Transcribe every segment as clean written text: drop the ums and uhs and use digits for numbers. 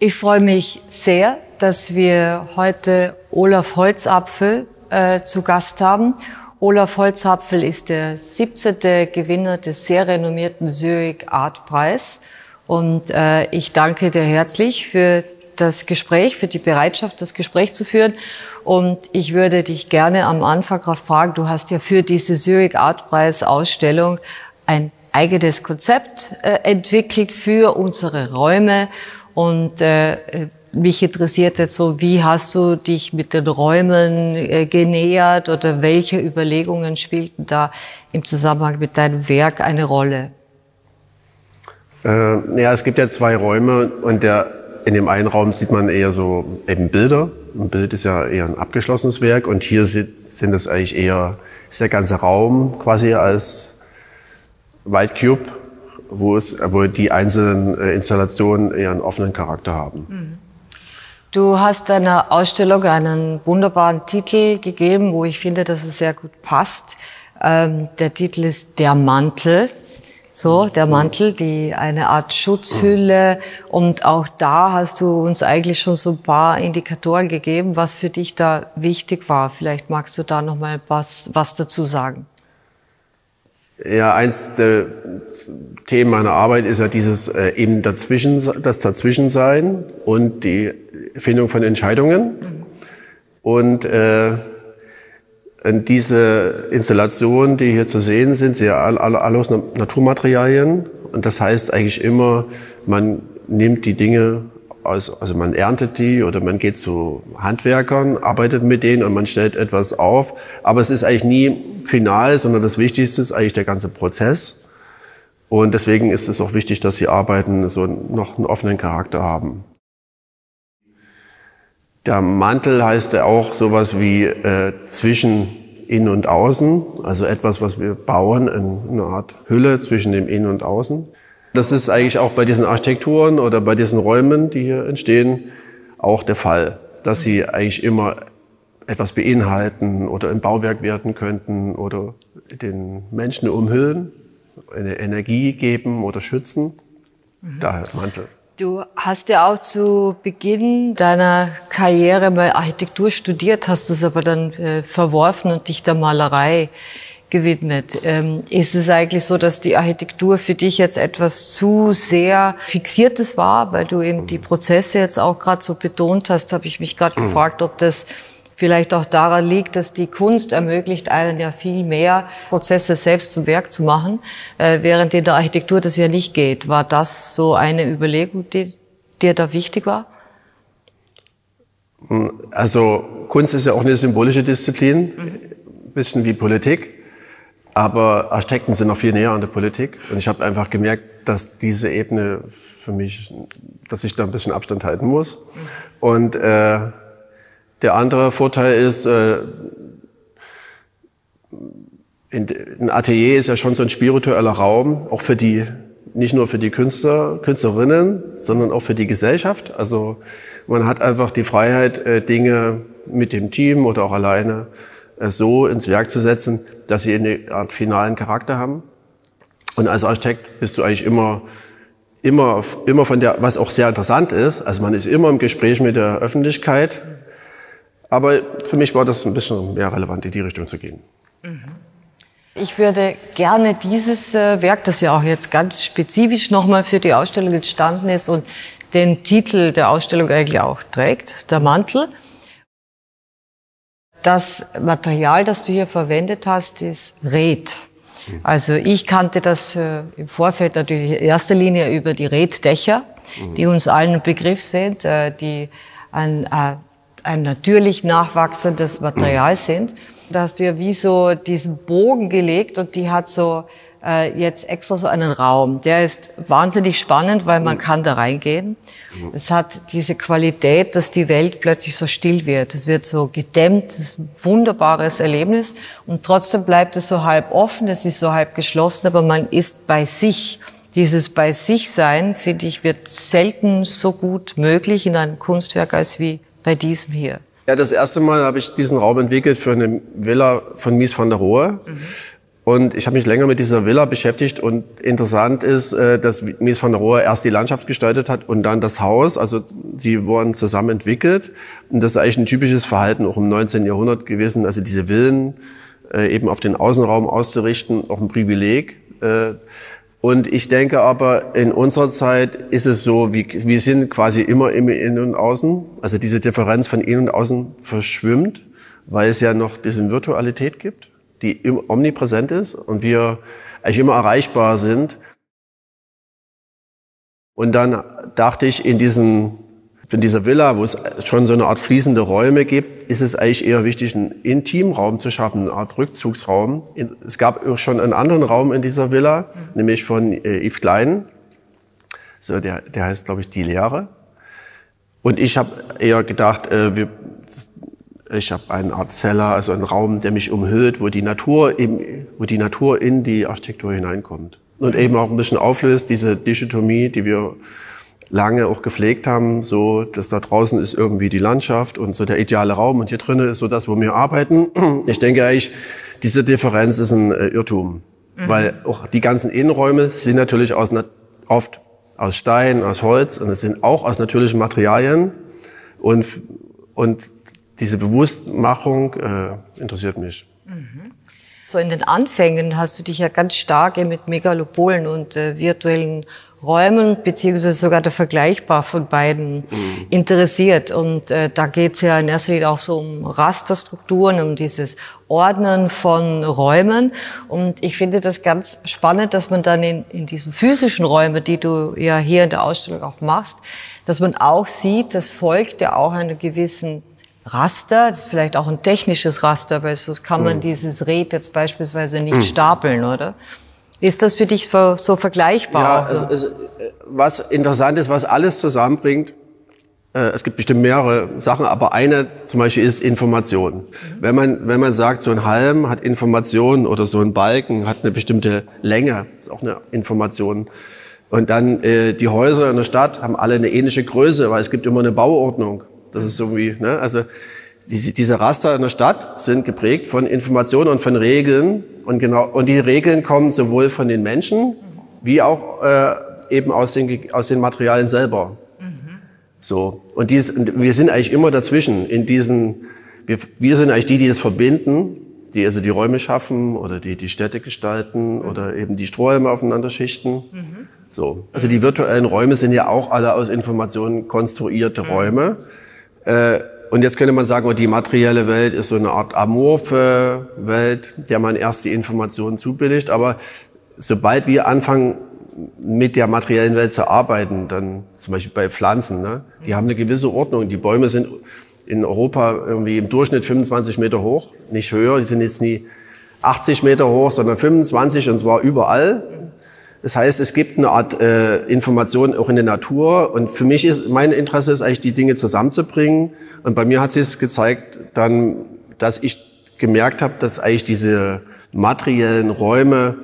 Ich freue mich sehr, dass wir heute Olaf Holzapfel zu Gast haben. Olaf Holzapfel ist der 17. Gewinner des sehr renommierten Zurich Art Preis. Und ich danke dir herzlich für das Gespräch, für die Bereitschaft, das Gespräch zu führen. Und ich würde dich gerne am Anfang fragen, du hast ja für diese Zurich Art Preis Ausstellung ein eigenes Konzept entwickelt für unsere Räume. Und mich interessiert jetzt so, wie hast du dich mit den Räumen genähert oder welche Überlegungen spielten da im Zusammenhang mit deinem Werk eine Rolle? Ja, es gibt ja zwei Räume und in dem einen Raum sieht man eher so eben Bilder. Ein Bild ist ja eher ein abgeschlossenes Werk und hier sind es eigentlich eher, ist der ganze Raum quasi als White Cube, wo die einzelnen Installationen eher einen offenen Charakter haben. Du hast deiner Ausstellung einen wunderbaren Titel gegeben, wo ich finde, dass es sehr gut passt. Der Titel ist Der Mantel. So, der Mantel, eine Art Schutzhülle. Und auch da hast du uns eigentlich schon so ein paar Indikatoren gegeben, was für dich da wichtig war. Vielleicht magst du da noch mal was dazu sagen. Ja, eins der Themen meiner Arbeit ist ja dieses eben das Dazwischensein und die Findung von Entscheidungen. Und diese Installationen, die hier zu sehen sind, sind ja alle aus Naturmaterialien. Und das heißt eigentlich immer, man nimmt die Dinge also man erntet die oder man geht zu Handwerkern, arbeitet mit denen und man stellt etwas auf. Aber es ist eigentlich nie final, sondern das Wichtigste ist eigentlich der ganze Prozess. Und deswegen ist es auch wichtig, dass die Arbeiten so noch einen offenen Charakter haben. Der Mantel heißt ja auch sowas wie zwischen Innen und Außen, also etwas, was wir bauen, eine Art Hülle zwischen dem Innen und Außen. Das ist eigentlich auch bei diesen Architekturen oder bei diesen Räumen, die hier entstehen, auch der Fall, dass sie eigentlich immer etwas beinhalten oder im Bauwerk werden könnten oder den Menschen umhüllen, eine Energie geben oder schützen. Daher Mantel. Du hast ja auch zu Beginn deiner Karriere mal Architektur studiert, hast es aber dann verworfen und dich der Malerei gewidmet. Ist es eigentlich so, dass die Architektur für dich jetzt etwas zu sehr Fixiertes war, weil du eben die Prozesse jetzt auch gerade so betont hast, habe ich mich gerade gefragt, ob das vielleicht auch daran liegt, dass die Kunst ermöglicht einen ja viel mehr Prozesse selbst zum Werk zu machen, während in der Architektur das ja nicht geht. War das so eine Überlegung, die dir da wichtig war? Also Kunst ist ja auch eine symbolische Disziplin, ein bisschen wie Politik. Aber Architekten sind noch viel näher an der Politik. Und ich habe einfach gemerkt, dass diese Ebene für mich, dass ich da ein bisschen Abstand halten muss. Und der andere Vorteil ist, ein Atelier ist ja schon so ein spiritueller Raum, auch für die, nicht nur für die Künstlerinnen, sondern auch für die Gesellschaft. Also man hat einfach die Freiheit, Dinge mit dem Team oder auch alleine so ins Werk zu setzen, dass sie eine Art finalen Charakter haben. Und als Architekt bist du eigentlich immer von der, was auch sehr interessant ist, also man ist immer im Gespräch mit der Öffentlichkeit. Aber für mich war das ein bisschen mehr relevant, in die Richtung zu gehen. Ich würde gerne dieses Werk, das ja auch jetzt ganz spezifisch nochmal für die Ausstellung entstanden ist und den Titel der Ausstellung eigentlich auch trägt, der Mantel. Das Material, das du hier verwendet hast, ist Red. Also ich kannte das im Vorfeld natürlich in erster Linie über die Reddächer, die uns allen ein Begriff sind, die ein natürlich nachwachsendes Material sind. Da hast du ja wie so diesen Bogen gelegt und die hat so jetzt extra so einen Raum. Der ist wahnsinnig spannend, weil man kann da reingehen. Es hat diese Qualität, dass die Welt plötzlich so still wird. Es wird so gedämmt, das ist ein wunderbares Erlebnis. Und trotzdem bleibt es so halb offen, es ist so halb geschlossen, aber man ist bei sich. Dieses bei sich sein, finde ich, wird selten so gut möglich in einem Kunstwerk als wie bei diesem hier. Ja, das erste Mal habe ich diesen Raum entwickelt für eine Villa von Mies van der Rohe. Und ich habe mich länger mit dieser Villa beschäftigt und interessant ist, dass Mies van der Rohe erst die Landschaft gestaltet hat und dann das Haus. Also die wurden zusammen entwickelt. Und das ist eigentlich ein typisches Verhalten auch im 19. Jahrhundert gewesen. Also diese Villen eben auf den Außenraum auszurichten, auch ein Privileg. Und ich denke aber, in unserer Zeit ist es so, wir sind quasi immer im Innen und Außen. Also diese Differenz von Innen und Außen verschwimmt, weil es ja noch diese Virtualität gibt, die omnipräsent ist und wir eigentlich immer erreichbar sind. Und dann dachte ich, in dieser Villa, wo es schon so eine Art fließende Räume gibt, ist es eigentlich eher wichtig, einen intimen Raum zu schaffen, eine Art Rückzugsraum. Es gab auch schon einen anderen Raum in dieser Villa, nämlich von Yves Klein. So, der heißt, glaube ich, Die Leere. Und ich habe eher gedacht, ich habe eine Art Cellar, also einen Raum, der mich umhüllt, wo die Natur in die Architektur hineinkommt. Und eben auch ein bisschen auflöst, diese Dichotomie, die wir lange auch gepflegt haben, so, dass da draußen ist irgendwie die Landschaft und so der ideale Raum und hier drinnen ist so das, wo wir arbeiten. Ich denke eigentlich, diese Differenz ist ein Irrtum, weil auch die ganzen Innenräume sind natürlich oft aus Stein, aus Holz und es sind auch aus natürlichen Materialien und diese Bewusstmachung interessiert mich. So in den Anfängen hast du dich ja ganz stark mit Megalopolen und virtuellen Räumen, beziehungsweise sogar der Vergleichbar von beiden interessiert. Und da geht es ja in erster Linie auch so um Rasterstrukturen, um dieses Ordnen von Räumen. Und ich finde das ganz spannend, dass man dann in diesen physischen Räumen, die du ja hier in der Ausstellung auch machst, dass man auch sieht, das folgt ja auch einer gewissen Raster, das ist vielleicht auch ein technisches Raster, weil sonst kann man dieses Red jetzt beispielsweise nicht stapeln, oder? Ist das für dich so vergleichbar? Ja, was interessant ist, was alles zusammenbringt, es gibt bestimmt mehrere Sachen, aber eine zum Beispiel ist Information. Wenn man sagt, so ein Halm hat Information oder so ein Balken hat eine bestimmte Länge, ist auch eine Information. Und dann die Häuser in der Stadt haben alle eine ähnliche Größe, weil es gibt immer eine Bauordnung. Das ist irgendwie, ne? Also diese Raster in der Stadt sind geprägt von Informationen und von Regeln und die Regeln kommen sowohl von den Menschen wie auch eben aus den Materialien selber. So, und wir sind eigentlich immer dazwischen in diesen, wir sind eigentlich die das verbinden, die also die Räume schaffen oder die Städte gestalten oder eben die Strohhalme aufeinander schichten. So, also die virtuellen Räume sind ja auch alle aus Informationen konstruierte Räume. Und jetzt könnte man sagen, oh, die materielle Welt ist so eine Art amorphe Welt, der man erst die Informationen zubilligt. Aber sobald wir anfangen, mit der materiellen Welt zu arbeiten, dann zum Beispiel bei Pflanzen, ne, die haben eine gewisse Ordnung. Die Bäume sind in Europa irgendwie im Durchschnitt 25 Meter hoch, nicht höher. Die sind jetzt nie 80 Meter hoch, sondern 25 und zwar überall. Das heißt, es gibt eine Art Information auch in der Natur und für mich mein Interesse ist eigentlich, die Dinge zusammenzubringen. Und bei mir hat sich es gezeigt, dann, dass ich gemerkt habe, dass eigentlich diese materiellen Räume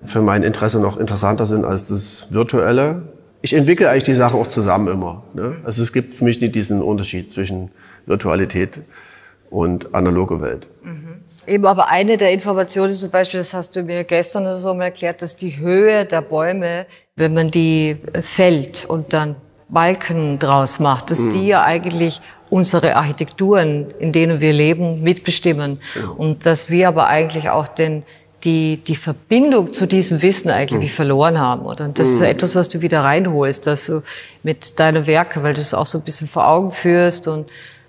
für mein Interesse noch interessanter sind als das Virtuelle. Ich entwickle eigentlich die Sachen auch zusammen immer, ne? Also es gibt für mich nicht diesen Unterschied zwischen Virtualität und analoge Welt. Eben aber eine der Informationen ist zum Beispiel, das hast du mir gestern oder so mal erklärt, dass die Höhe der Bäume, wenn man die fällt und dann Balken draus macht, dass die ja eigentlich unsere Architekturen, in denen wir leben, mitbestimmen. Und dass wir aber eigentlich auch die Verbindung zu diesem Wissen eigentlich verloren haben, oder? Und das ist so etwas, was du wieder reinholst, dass du mit deinen Werken, weil du es auch so ein bisschen vor Augen führst und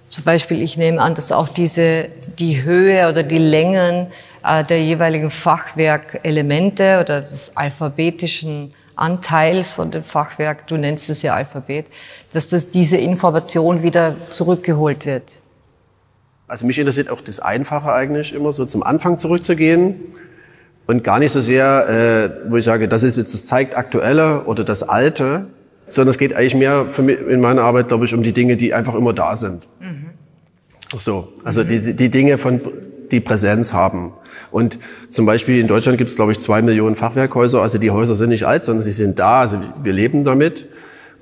zum Beispiel, ich nehme an, dass auch die Höhe oder die Längen der jeweiligen Fachwerkelemente oder des alphabetischen Anteils von dem Fachwerk, du nennst es ja Alphabet, dass diese Information wieder zurückgeholt wird. Also mich interessiert auch das Einfache eigentlich immer, so zum Anfang zurückzugehen und gar nicht so sehr, wo ich sage, das zeigt Aktuelle oder das Alte, sondern es geht eigentlich mehr für mich in meiner Arbeit, glaube ich, um die Dinge, die einfach immer da sind. So, also die Dinge, die Präsenz haben. Und zum Beispiel in Deutschland gibt es, glaube ich, 2 Millionen Fachwerkhäuser. Also die Häuser sind nicht alt, sondern sie sind da. Also wir leben damit.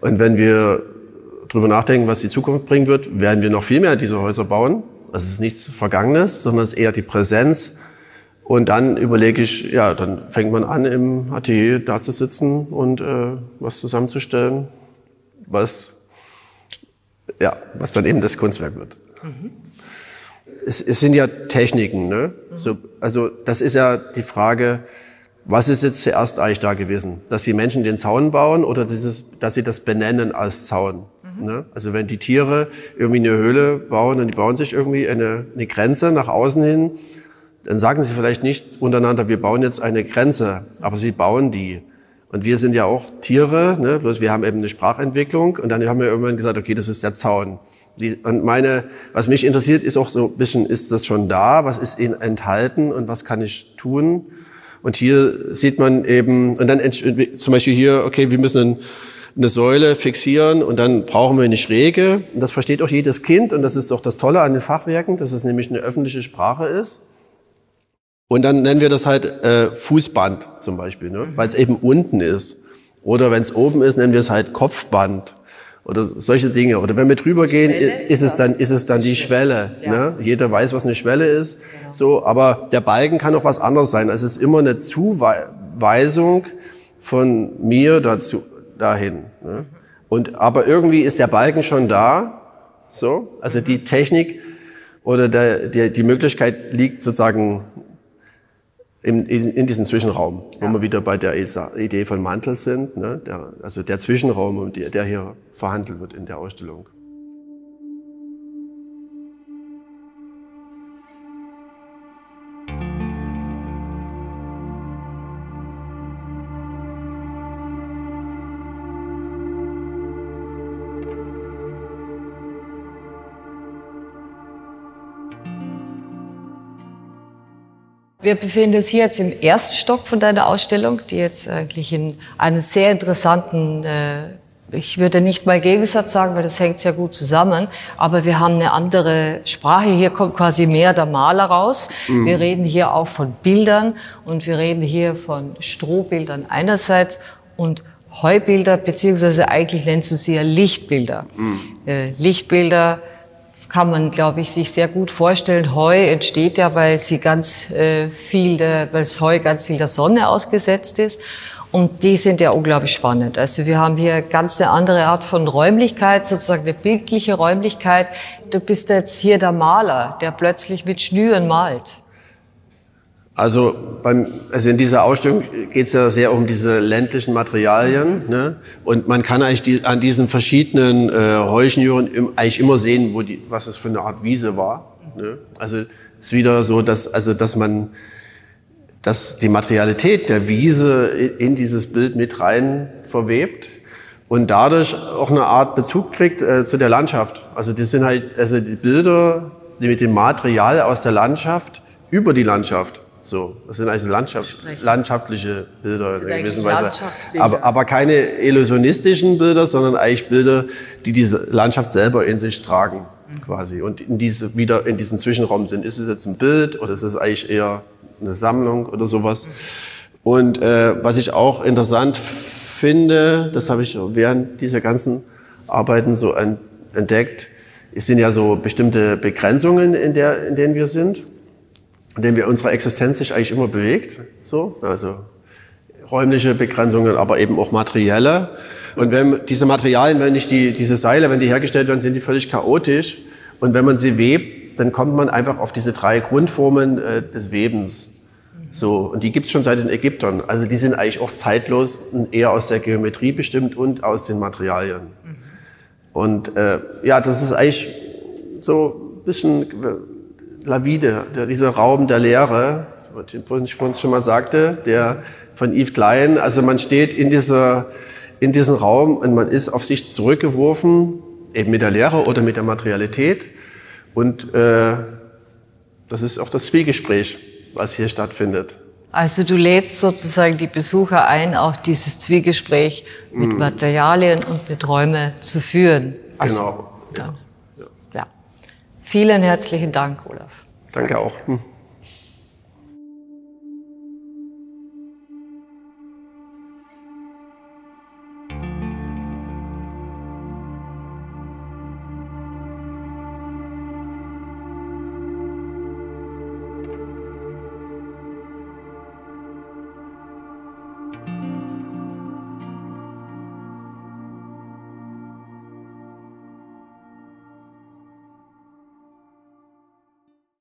Und wenn wir drüber nachdenken, was die Zukunft bringen wird, werden wir noch viel mehr dieser Häuser bauen. Also es ist nichts Vergangenes, sondern es ist eher die Präsenz Und dann überlege ich, ja, dann fängt man an, im Atelier da zu sitzen und was zusammenzustellen, was dann eben das Kunstwerk wird. Mhm. Es sind ja Techniken, ne? So, also das ist ja die Frage, was ist jetzt zuerst eigentlich da gewesen? Dass die Menschen den Zaun bauen oder dass sie das benennen als Zaun? Ne? Also wenn die Tiere irgendwie eine Höhle bauen und die bauen sich irgendwie eine Grenze nach außen hin, dann sagen sie vielleicht nicht untereinander, wir bauen jetzt eine Grenze, aber sie bauen die. Und wir sind ja auch Tiere, ne? Bloß wir haben eben eine Sprachentwicklung und dann haben wir irgendwann gesagt, okay, das ist der Zaun. Was mich interessiert, ist auch so ein bisschen, ist das schon da? Was ist enthalten und was kann ich tun? Und hier sieht man eben, und dann zum Beispiel hier, okay, wir müssen eine Säule fixieren und dann brauchen wir eine Schräge. Und das versteht auch jedes Kind und das ist doch das Tolle an den Fachwerken, dass es nämlich eine öffentliche Sprache ist. Und dann nennen wir das halt Fußband zum Beispiel, ne? Weil es eben unten ist. Oder wenn es oben ist, nennen wir es halt Kopfband. Oder solche Dinge. Oder wenn wir drüber gehen, ist es dann die Schwelle. Ja. Ne? Jeder weiß, was eine Schwelle ist. Genau. So, aber der Balken kann auch was anderes sein. Also es ist immer eine Zuweisung von mir dahin. Ne? Aber irgendwie ist der Balken schon da. So, also die Technik oder die Möglichkeit liegt sozusagen in diesem Zwischenraum, wo wir wieder bei der Idee von Mantel sind, ne? Also der Zwischenraum, der hier verhandelt wird in der Ausstellung. Wir befinden uns hier jetzt im ersten Stock von deiner Ausstellung, die jetzt eigentlich in einen sehr interessanten, ich würde nicht mal Gegensatz sagen, weil das hängt sehr gut zusammen, aber wir haben eine andere Sprache. Hier kommt quasi mehr der Maler raus. Mhm. Wir reden hier auch von Bildern und wir reden hier von Strohbildern einerseits und Heubilder, beziehungsweise eigentlich nennst du sie ja Lichtbilder. Mhm. Lichtbilder kann man, glaube ich, sich sehr gut vorstellen. Heu entsteht ja, weil es Heu ganz viel der Sonne ausgesetzt ist. Und die sind ja unglaublich spannend. Also wir haben hier ganz eine andere Art von Räumlichkeit, sozusagen eine bildliche Räumlichkeit. Du bist jetzt hier der Maler, der plötzlich mit Schnüren malt. Also in dieser Ausstellung geht es ja sehr um diese ländlichen Materialien, ne? Und man kann eigentlich an diesen verschiedenen Heuschnüren eigentlich immer sehen, was es für eine Art Wiese war. Ne? Also es ist wieder so, dass die Materialität der Wiese in dieses Bild mit rein verwebt und dadurch auch eine Art Bezug kriegt zu der Landschaft. Also das sind halt die Bilder, die mit dem Material aus der Landschaft über die Landschaft. So, das sind also landschaftliche Bilder in gewisser Weise. Aber keine illusionistischen Bilder, sondern eigentlich Bilder, die diese Landschaft selber in sich tragen, quasi. Und wieder in diesem Zwischenraum sind. Ist es jetzt ein Bild oder ist es eigentlich eher eine Sammlung oder sowas? Und was ich auch interessant finde, das habe ich während dieser ganzen Arbeiten so entdeckt, es sind ja so bestimmte Begrenzungen, in denen wir sind, in denen wir unsere Existenz sich eigentlich immer bewegt, so, also räumliche Begrenzungen, aber eben auch materielle. Und wenn diese Materialien, diese Seile, wenn die hergestellt werden, sind die völlig chaotisch. Und wenn man sie webt, dann kommt man einfach auf diese 3 Grundformen des Webens. So, und die gibt es schon seit den Ägyptern. Also die sind eigentlich auch zeitlos und eher aus der Geometrie bestimmt und aus den Materialien. Und das ist eigentlich so ein bisschen Lavide, dieser Raum der Leere, den ich vorhin schon mal sagte, der von Yves Klein, also man steht in diesem Raum und man ist auf sich zurückgeworfen, eben mit der Leere oder mit der Materialität. Und das ist auch das Zwiegespräch, was hier stattfindet. Also du lädst sozusagen die Besucher ein, auch dieses Zwiegespräch mit Materialien und mit Räumen zu führen. Also, genau. Ja. Vielen herzlichen Dank, Olaf. Danke auch.